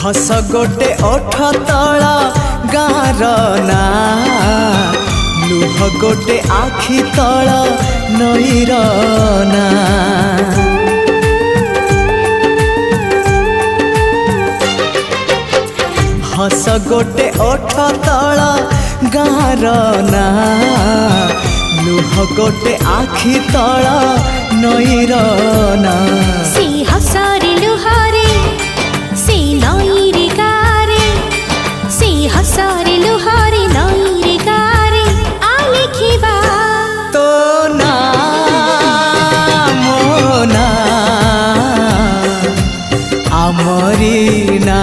हस गोटे ओठ तला गार ना लुह गोटे आखि तला नईर ना हस गोटे ओठ तला गार ना लुह गोटे आखि तला नईर ना सी हसरे लुहारे सी नईरे गारे सी हसरे लुहारे नईरे गारे आ लिखिबा तो ना मोना आमरी ना